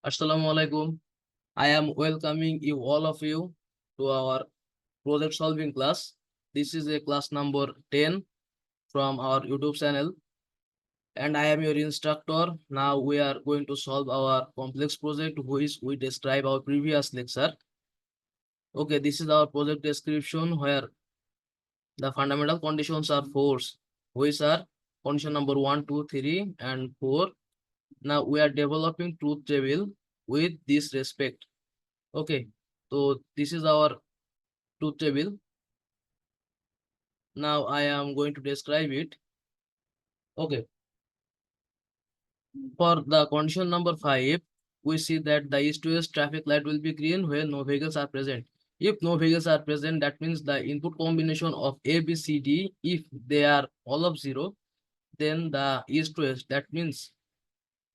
Assalamu alaikum. I am welcoming you all of you to our project solving class. This is a class number 10 from our YouTube channel, and I am your instructor. Now we are going to solve our complex project which we describe our previous lecture. Okay, this is our project description where the fundamental conditions are force, which are condition number 1, 2, 3, and 4. Now we are developing truth table with this respect. Okay, so this is our truth table. Now I am going to describe it. Okay, for the condition number 5, we see that the east to west traffic light will be green where no vehicles are present. If no vehicles are present, that means the input combination of A, B, C, D, if they are all of 0, then the east to west, that means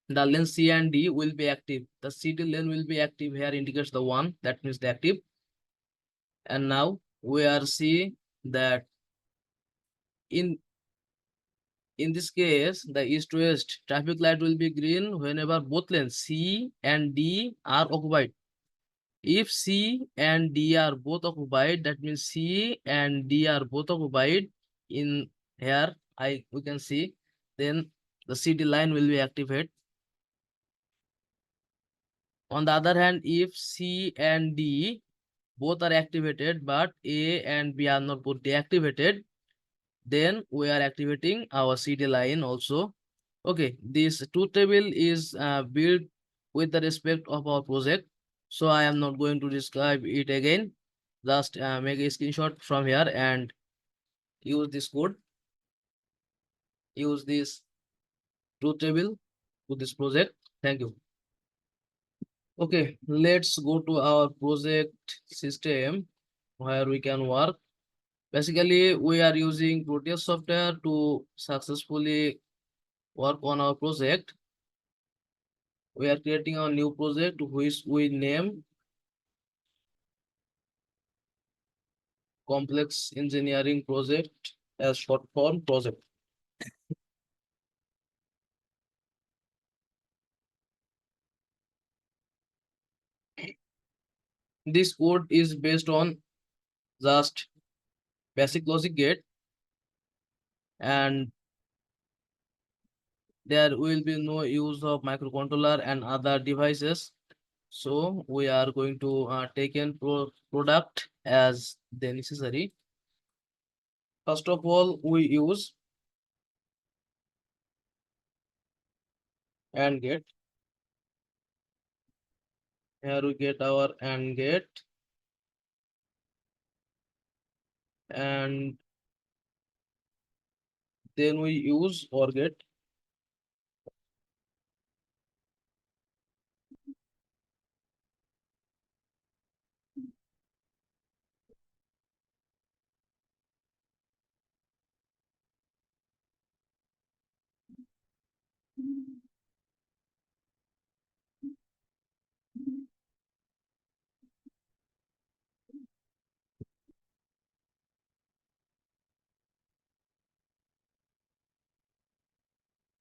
the lane C and D will be active. The CD lane will be active here indicates the 1, that means the active. And now we are seeing that in this case, the east west traffic light will be green whenever both lanes C and D are occupied. If C and D are both occupied, that means C and D are both occupied in here, we can see, then the CD line will be activated. On the other hand, if C and D both are activated, but A and B are not both deactivated, then we are activating our CD line also. Okay, this truth table is built with the respect of our project, so I am not going to describe it again. Just make a screenshot from here and use this code, use this truth table to this project. Thank you. Okay, let's go to our project system where we can work. Basically, we are using Proteus software to successfully work on our project. We are creating a new project which we name complex engineering project as short form project. This code is based on just basic logic gate, and there will be no use of microcontroller and other devices. So we are going to take in product as the necessary. First of all, we use AND gate. Here we get our AND gate, and then we use OR gate.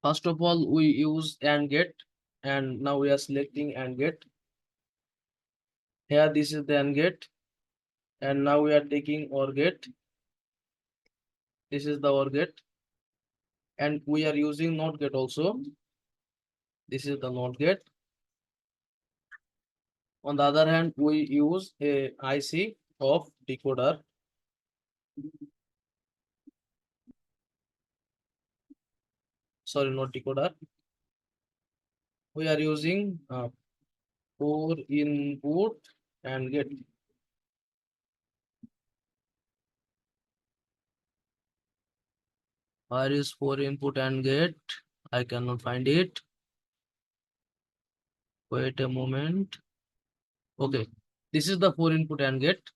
First of all, we use AND gate, and now we are selecting AND gate. Here, this is the AND gate, and now we are taking OR gate. This is the OR gate, and we are using NOT gate also. This is the NOT gate. On the other hand, we use a IC of decoder. Sorry, not decoder. We are using 4 input and gate. Where is 4 input and gate? I cannot find it. Wait a moment. Okay, this is the 4 input and gate.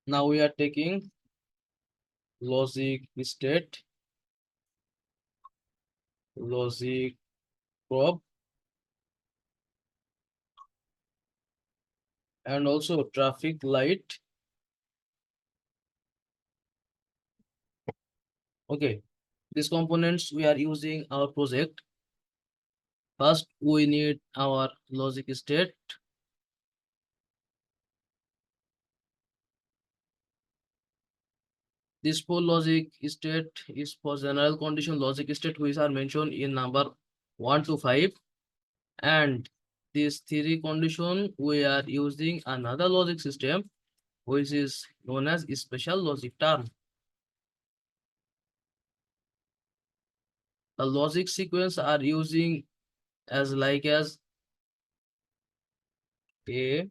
Now we are taking logic state, logic probe, and also traffic light. Okay, these components we are using our project. First, we need our logic state. This full logic state is for general condition logic state which are mentioned in number 1 to 5. And this theory condition, we are using another logic system which is known as special logic term. The logic sequence are using as like as A,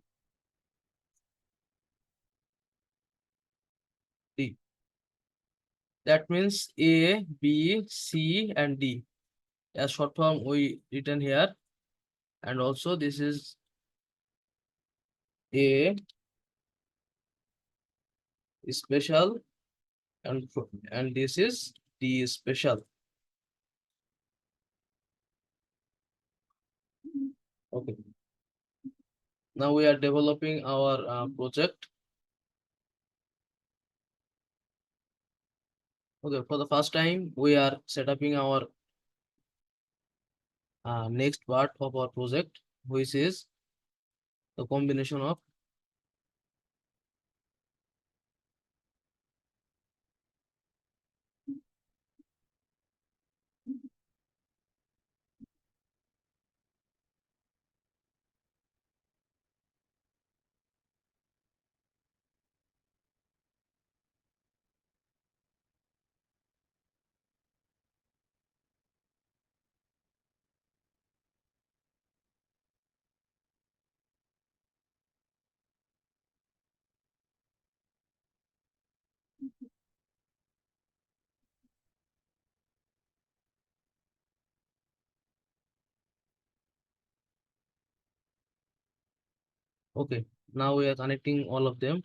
D. That means A, B, C, and D. As short form we written here. And also this is A special and this is D special. Okay. Now we are developing our project. Okay, for the first time, we are setting our next part of our project, which is the combination of. Okay, now we are connecting all of them.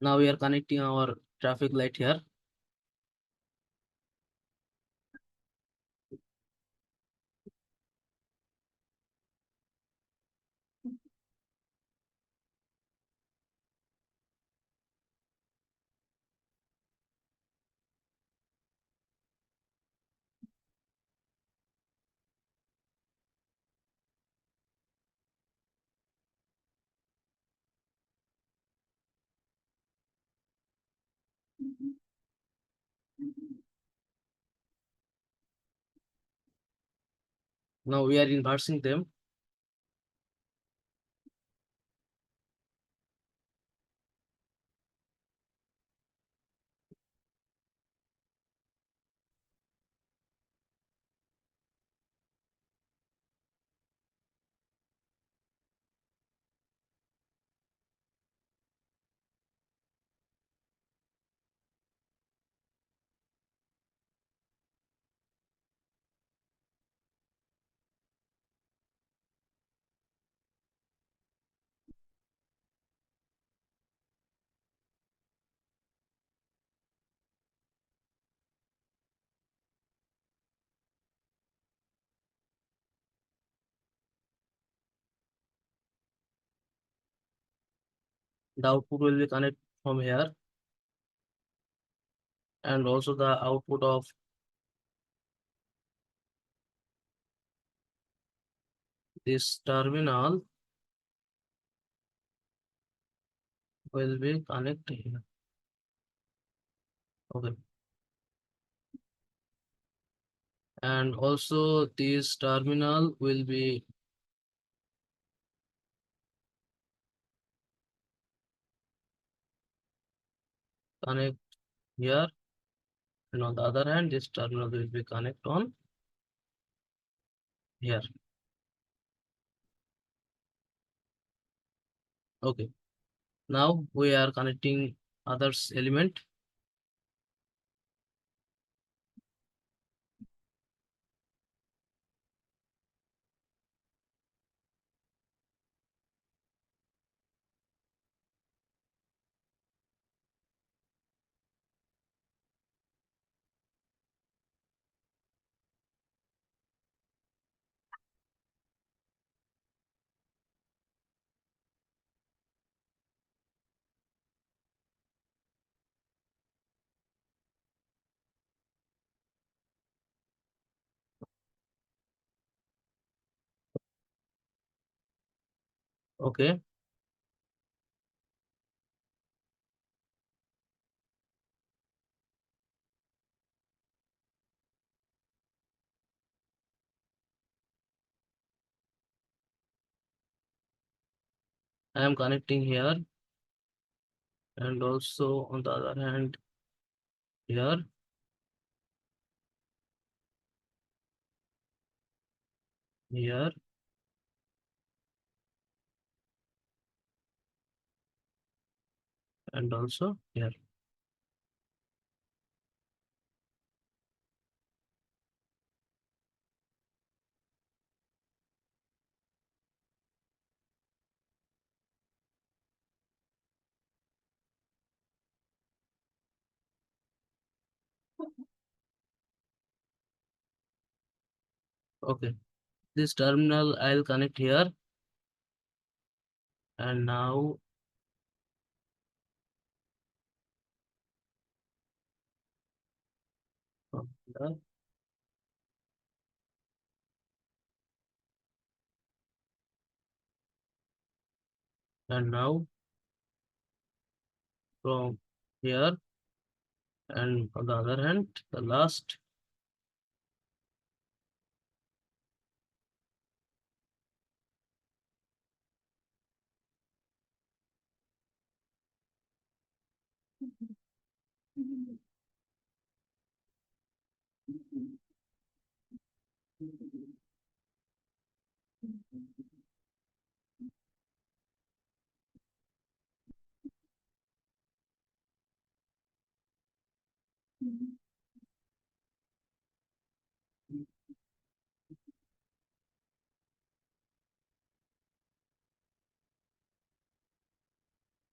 Now we are connecting our traffic light here. Now we are inversing them. The output will be connected from here. and also the output of this terminal will be connected here. Okay, and also this terminal will be connect here, and on the other hand this terminal will be connect on here. Okay, now we are connecting others element. Okay, I am connecting here, and also on the other hand here, here, and also here. Okay, this terminal I'll connect here, and now from here, and now from here, and on the other hand the last.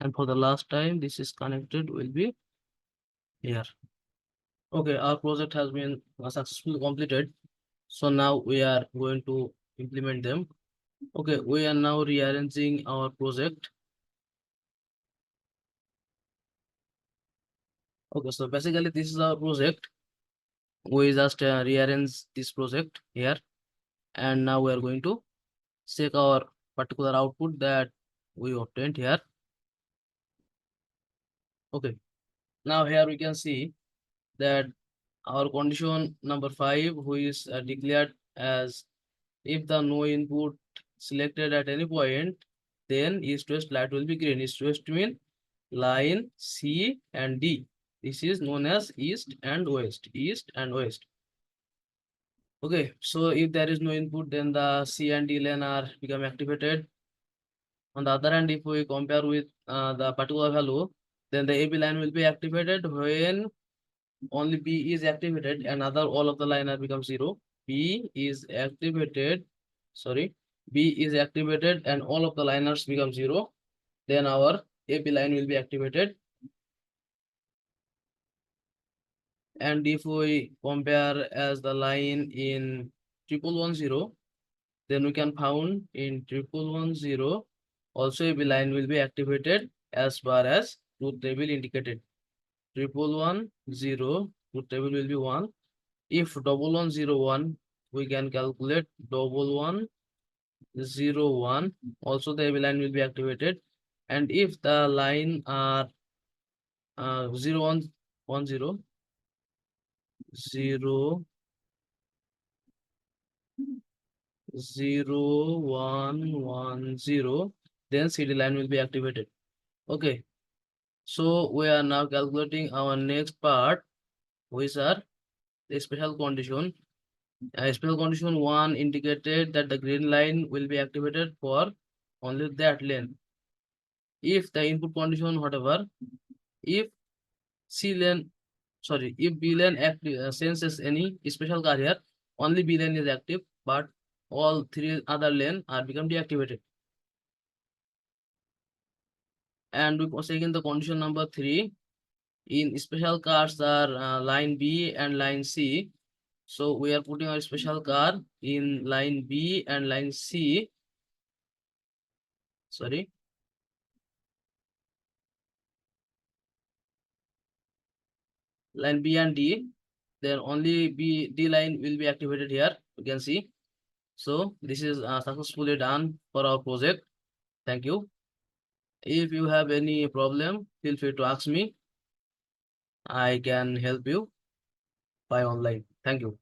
And for the last time this is connected will be here. Okay, our project has been successfully completed. So now we are going to implement them. Okay, we are now rearranging our project. Okay, so basically this is our project. We just rearrange this project here, and now we are going to check our particular output that we obtained here. Okay, now here we can see that our condition number 5, who is declared as if the no input selected at any point, then east west light will be green. East west mean line C and D. This is known as east and west. East and west. Okay, so if there is no input, then the C and D line are become activated. On the other hand, if we compare with the particular value, then the AB line will be activated when only B is activated and other all of the line are become zero. B is activated, sorry, B is activated and all of the liners become zero. Then our AB line will be activated. And if we compare as the line in 1110, then we can found in 1110 also AB line will be activated as far as truth table indicated. 111 0, truth table will be 1. If 1101, we can calculate 1101. Also, the AB line will be activated. And if the line are 0110, 0110, then CD line will be activated. Okay. So we are now calculating our next part, which are the special condition. Special condition 1 indicated that the green line will be activated for only that lane. If the input condition, whatever, if C lane, sorry, if B lane senses any special carrier, only B lane is active, but all three other lane are become deactivated. And we second the condition number 3. In special cars are line B and line C. So we are putting our special car in line B and line C. Sorry. Line B and D. Then only D line will be activated here. You can see. So this is successfully done for our project. Thank you. If you have any problem, feel free to ask me. I can help you by online. Thank you.